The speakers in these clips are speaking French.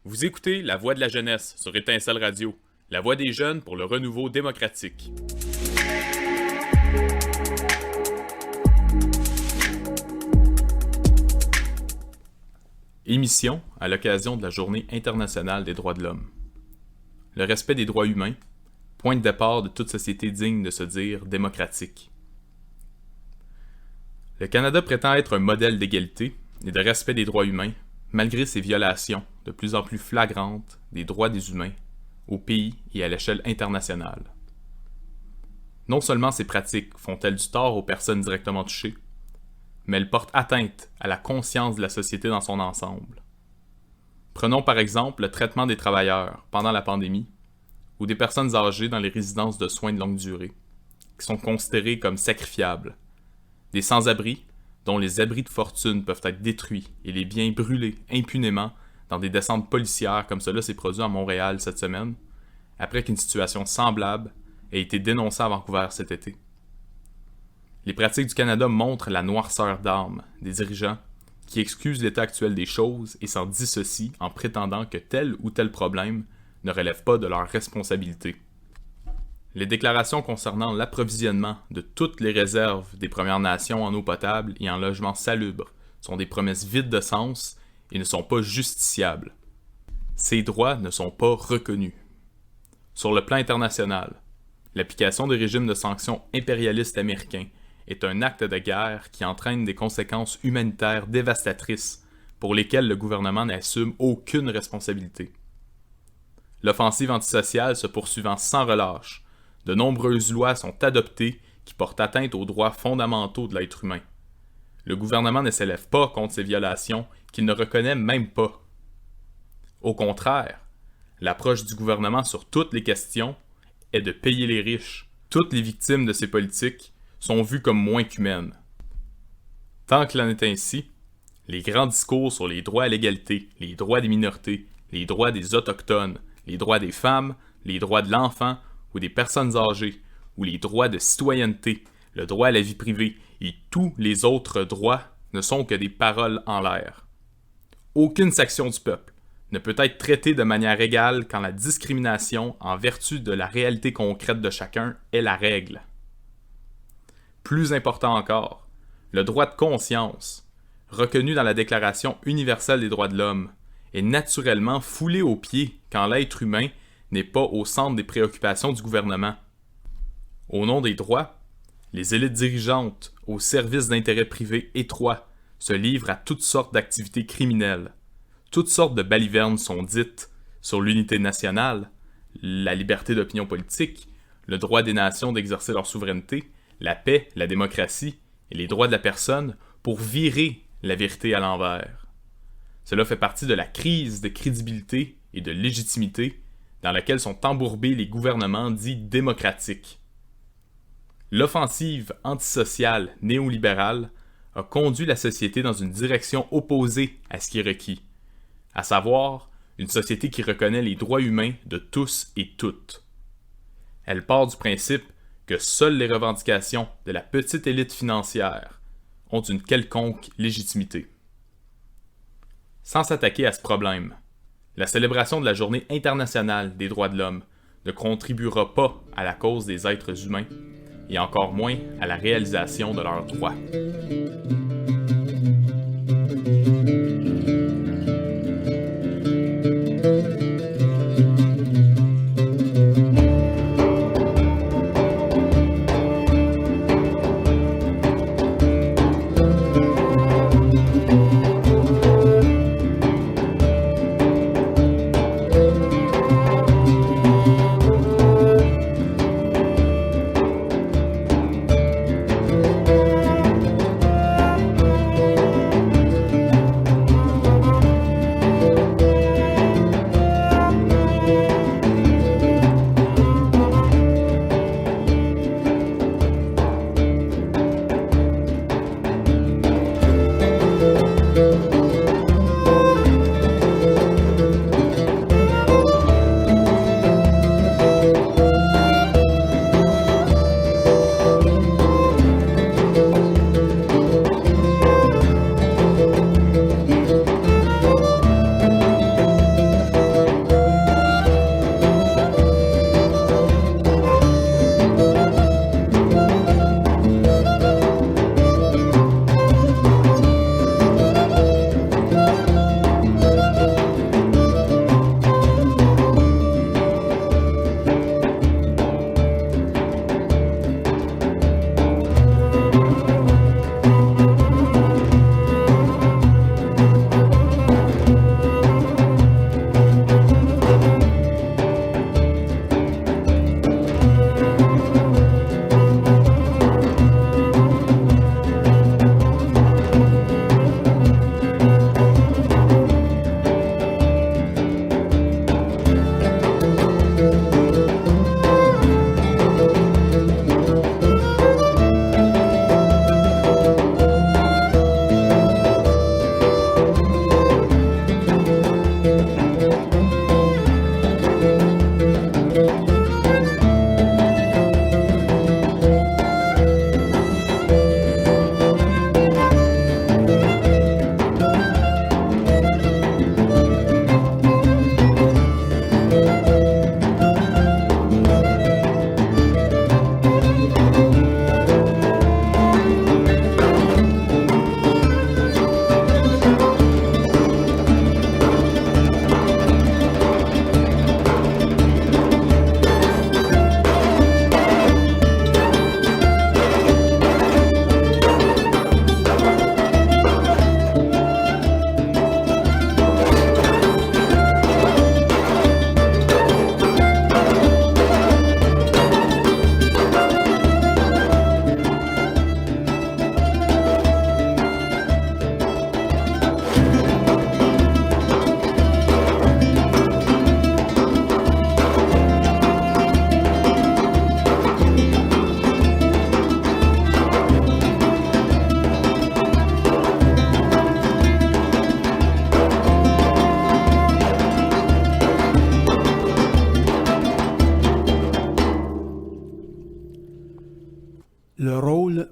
Vous écoutez La Voix de la jeunesse sur Étincelle Radio, la voix des jeunes pour le renouveau démocratique. Émission à l'occasion de la Journée internationale des droits de l'homme. Le respect des droits humains, point de départ de toute société digne de se dire démocratique. Le Canada prétend être un modèle d'égalité et de respect des droits humains, malgré ses violations de plus en plus flagrantes des droits des humains au pays et à l'échelle internationale. Non seulement ces pratiques font-elles du tort aux personnes directement touchées, mais elles portent atteinte à la conscience de la société dans son ensemble. Prenons par exemple le traitement des travailleurs pendant la pandémie ou des personnes âgées dans les résidences de soins de longue durée, qui sont considérées comme sacrifiables, des sans-abri dont les abris de fortune peuvent être détruits et les biens brûlés impunément dans des descentes policières comme cela s'est produit à Montréal cette semaine, après qu'une situation semblable ait été dénoncée à Vancouver cet été. Les pratiques du Canada montrent la noirceur d'âme des dirigeants qui excusent l'état actuel des choses et s'en dissocient en prétendant que tel ou tel problème ne relève pas de leur responsabilité. Les déclarations concernant l'approvisionnement de toutes les réserves des Premières Nations en eau potable et en logement salubre sont des promesses vides de sens et ne sont pas justiciables. Ces droits ne sont pas reconnus. Sur le plan international, l'application des régimes de sanctions impérialistes américains est un acte de guerre qui entraîne des conséquences humanitaires dévastatrices pour lesquelles le gouvernement n'assume aucune responsabilité. L'offensive antisociale se poursuivant sans relâche, de nombreuses lois sont adoptées qui portent atteinte aux droits fondamentaux de l'être humain. Le gouvernement ne s'élève pas contre ces violations qu'il ne reconnaît même pas. Au contraire, l'approche du gouvernement sur toutes les questions est de payer les riches. Toutes les victimes de ces politiques sont vues comme moins qu'humaines. Tant qu'il en est ainsi, les grands discours sur les droits à l'égalité, les droits des minorités, les droits des autochtones, les droits des femmes, les droits de l'enfant ou des personnes âgées, ou les droits de citoyenneté, le droit à la vie privée et tous les autres droits ne sont que des paroles en l'air. Aucune section du peuple ne peut être traitée de manière égale quand la discrimination en vertu de la réalité concrète de chacun est la règle. Plus important encore, le droit de conscience, reconnu dans la Déclaration universelle des droits de l'homme, est naturellement foulé aux pieds quand l'être humain n'est pas au centre des préoccupations du gouvernement. Au nom des droits, les élites dirigeantes, au service d'intérêts privés étroits, se livrent à toutes sortes d'activités criminelles. Toutes sortes de balivernes sont dites sur l'unité nationale, la liberté d'opinion politique, le droit des nations d'exercer leur souveraineté, la paix, la démocratie et les droits de la personne pour virer la vérité à l'envers. Cela fait partie de la crise de crédibilité et de légitimité dans laquelle sont embourbés les gouvernements dits démocratiques. L'offensive antisociale néolibérale a conduit la société dans une direction opposée à ce qui est requis, à savoir une société qui reconnaît les droits humains de tous et toutes. Elle part du principe que seules les revendications de la petite élite financière ont une quelconque légitimité. Sans s'attaquer à ce problème, la célébration de la Journée internationale des droits de l'homme ne contribuera pas à la cause des êtres humains, et encore moins à la réalisation de leurs droits.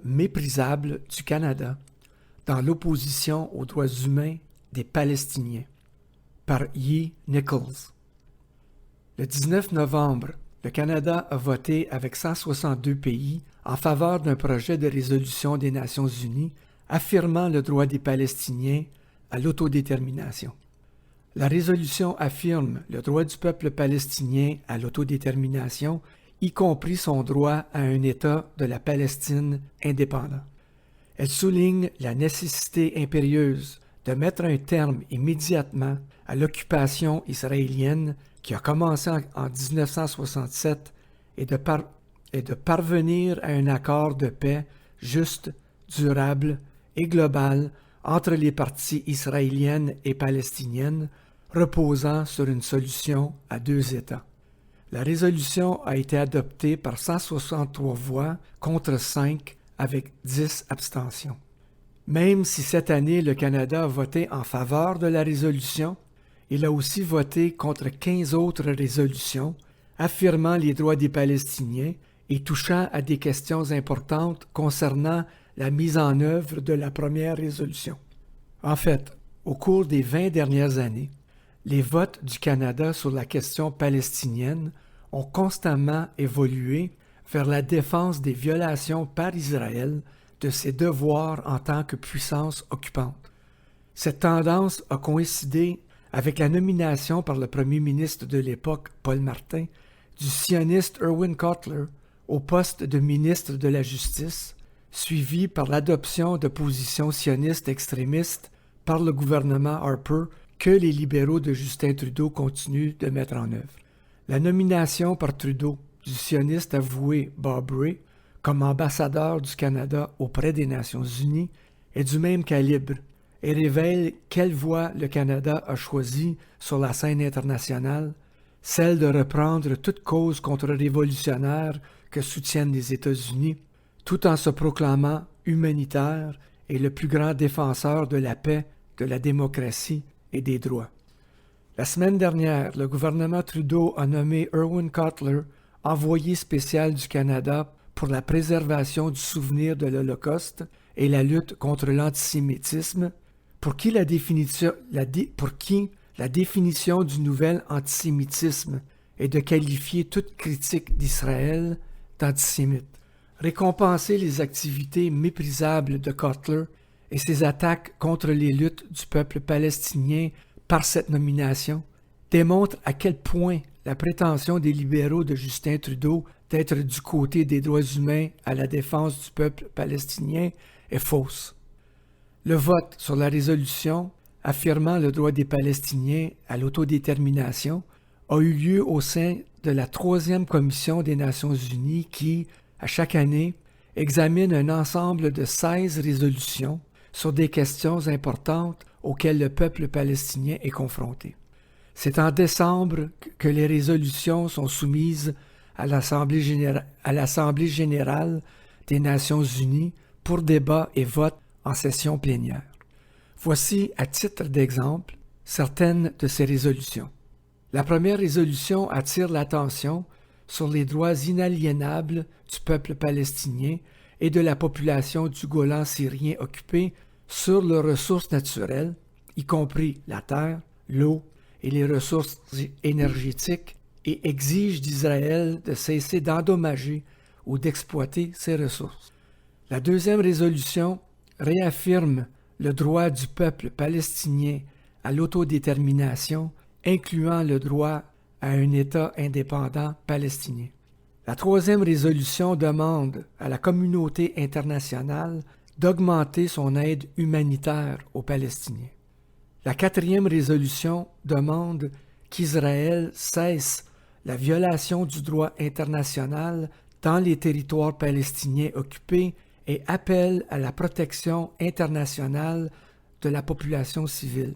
méprisable du Canada dans l'opposition aux droits humains des Palestiniens, par E. Nichols. Le 19 novembre, le Canada a voté avec 162 pays en faveur d'un projet de résolution des Nations unies affirmant le droit des Palestiniens à l'autodétermination. La résolution affirme le droit du peuple palestinien à l'autodétermination, y compris son droit à un État de la Palestine indépendant. Elle souligne la nécessité impérieuse de mettre un terme immédiatement à l'occupation israélienne qui a commencé en 1967 et de parvenir à un accord de paix juste, durable et global entre les parties israéliennes et palestiniennes, reposant sur une solution à 2 États. La résolution a été adoptée par 163 voix contre 5 avec 10 abstentions. Même si cette année le Canada a voté en faveur de la résolution, il a aussi voté contre 15 autres résolutions affirmant les droits des Palestiniens et touchant à des questions importantes concernant la mise en œuvre de la première résolution. En fait, au cours des 20 dernières années, les votes du Canada sur la question palestinienne ont constamment évolué vers la défense des violations par Israël de ses devoirs en tant que puissance occupante. Cette tendance a coïncidé avec la nomination par le premier ministre de l'époque, Paul Martin, du sioniste Irwin Cotler au poste de ministre de la Justice, suivi par l'adoption de positions sionistes extrémistes par le gouvernement Harper que les libéraux de Justin Trudeau continuent de mettre en œuvre. La nomination par Trudeau du sioniste avoué Bob Rae comme ambassadeur du Canada auprès des Nations unies est du même calibre et révèle quelle voie le Canada a choisie sur la scène internationale, celle de reprendre toute cause contre-révolutionnaire que soutiennent les États-Unis, tout en se proclamant humanitaire et le plus grand défenseur de la paix, de la démocratie et des droits. La semaine dernière, le gouvernement Trudeau a nommé Irwin Cotler envoyé spécial du Canada pour la préservation du souvenir de l'Holocauste et la lutte contre l'antisémitisme, pour qui la définition du nouvel antisémitisme est de qualifier toute critique d'Israël d'antisémite. Récompenser les activités méprisables de Cotler et ses attaques contre les luttes du peuple palestinien par cette nomination démontre à quel point la prétention des libéraux de Justin Trudeau d'être du côté des droits humains à la défense du peuple palestinien est fausse. Le vote sur la résolution affirmant le droit des Palestiniens à l'autodétermination a eu lieu au sein de la 3e commission des Nations unies qui, à chaque année, examine un ensemble de 16 résolutions sur des questions importantes auxquelles le peuple palestinien est confronté. C'est en décembre que les résolutions sont soumises à l'Assemblée générale des Nations unies pour débat et vote en session plénière. Voici, à titre d'exemple, certaines de ces résolutions. La première résolution attire l'attention sur les droits inaliénables du peuple palestinien et de la population du Golan syrien occupé sur leurs ressources naturelles, y compris la terre, l'eau et les ressources énergétiques, et exige d'Israël de cesser d'endommager ou d'exploiter ces ressources. La deuxième résolution réaffirme le droit du peuple palestinien à l'autodétermination, incluant le droit à un État indépendant palestinien. La troisième résolution demande à la communauté internationale d'augmenter son aide humanitaire aux Palestiniens. La quatrième résolution demande qu'Israël cesse la violation du droit international dans les territoires palestiniens occupés et appelle à la protection internationale de la population civile.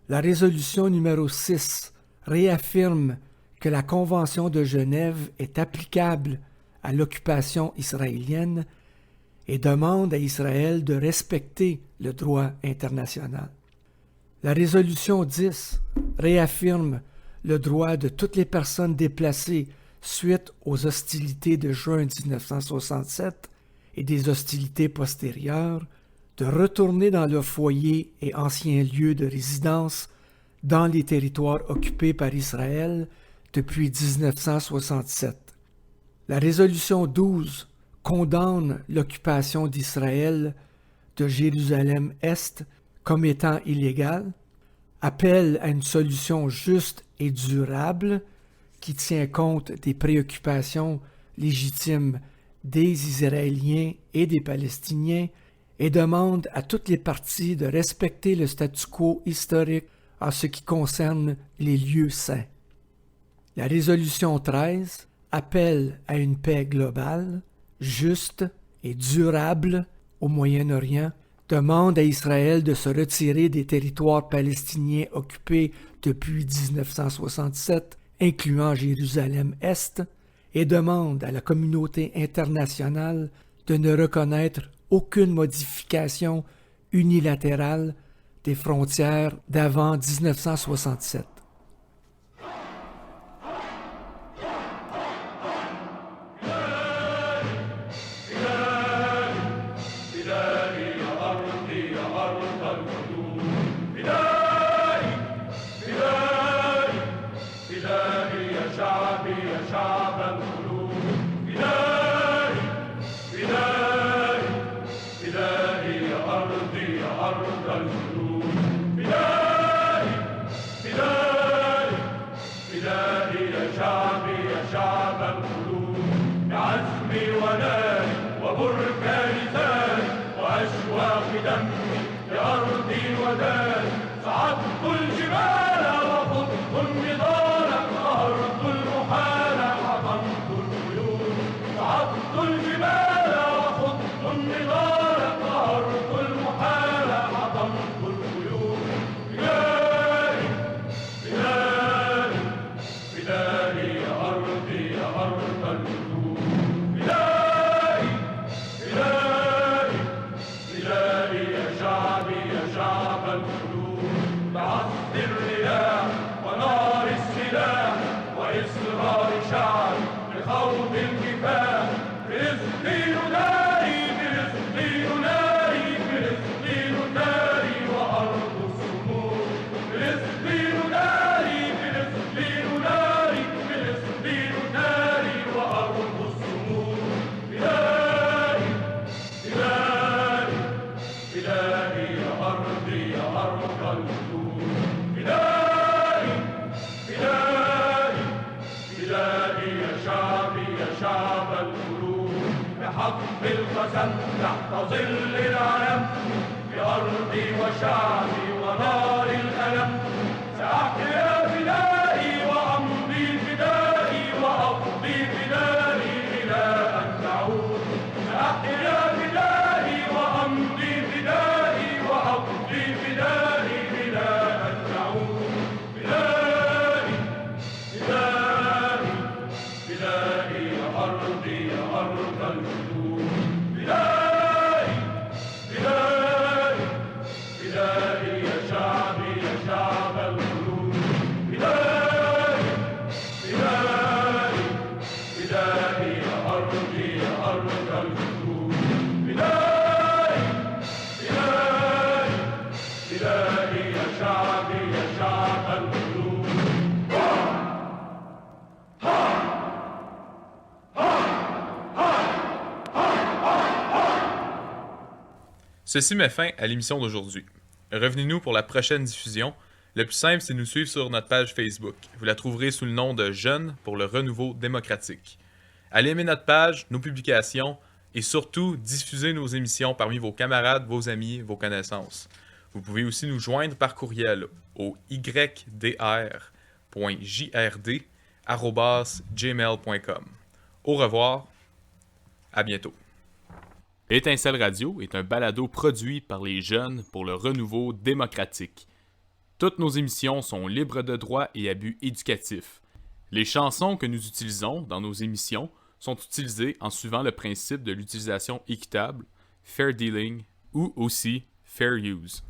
La résolution numéro 6 réaffirme que la Convention de Genève est applicable à l'occupation israélienne et demande à Israël de respecter le droit international. La résolution 10 réaffirme le droit de toutes les personnes déplacées suite aux hostilités de juin 1967 et des hostilités postérieures, de retourner dans leurs foyers et anciens lieux de résidence dans les territoires occupés par Israël depuis 1967. La résolution 12 condamne l'occupation d'Israël de Jérusalem-Est comme étant illégale, appelle à une solution juste et durable qui tient compte des préoccupations légitimes des Israéliens et des Palestiniens et demande à toutes les parties de respecter le statu quo historique en ce qui concerne les lieux saints. La résolution 13 appelle à une paix globale, juste et durable au Moyen-Orient, demande à Israël de se retirer des territoires palestiniens occupés depuis 1967, incluant Jérusalem-Est, et demande à la communauté internationale de ne reconnaître aucune modification unilatérale des frontières d'avant 1967. تحت ظل العلم بأرضي وشعبي ونار الألم سأحيا فدائي وأمضي فدائي وأقضي فدائي إلى أن تعود سأحيا فدائي وأمضي فدائي وأقضي فدائي إلى أن تعود فدائي فدائي فدائي يا أرضي يا أرض الجدود فدائي فدائي فدائي يا شعبي يا شعب القلوب فدائي فدائي فدائي يا أرضي يا أرض الجدود فدائي فدائي فدائي يا شعبي يا شعب القلوب Ceci met fin à l'émission d'aujourd'hui. Revenez-nous pour la prochaine diffusion. Le plus simple, c'est de nous suivre sur notre page Facebook. Vous la trouverez sous le nom de Jeunes pour le renouveau démocratique. Allez aimer notre page, nos publications et surtout diffusez nos émissions parmi vos camarades, vos amis, vos connaissances. Vous pouvez aussi nous joindre par courriel au ydr.jrd@gmail.com. Au revoir, à bientôt. Étincelle Radio est un balado produit par les jeunes pour le renouveau démocratique. Toutes nos émissions sont libres de droit et à but éducatif. Les chansons que nous utilisons dans nos émissions sont utilisées en suivant le principe de l'utilisation équitable, fair dealing ou aussi fair use.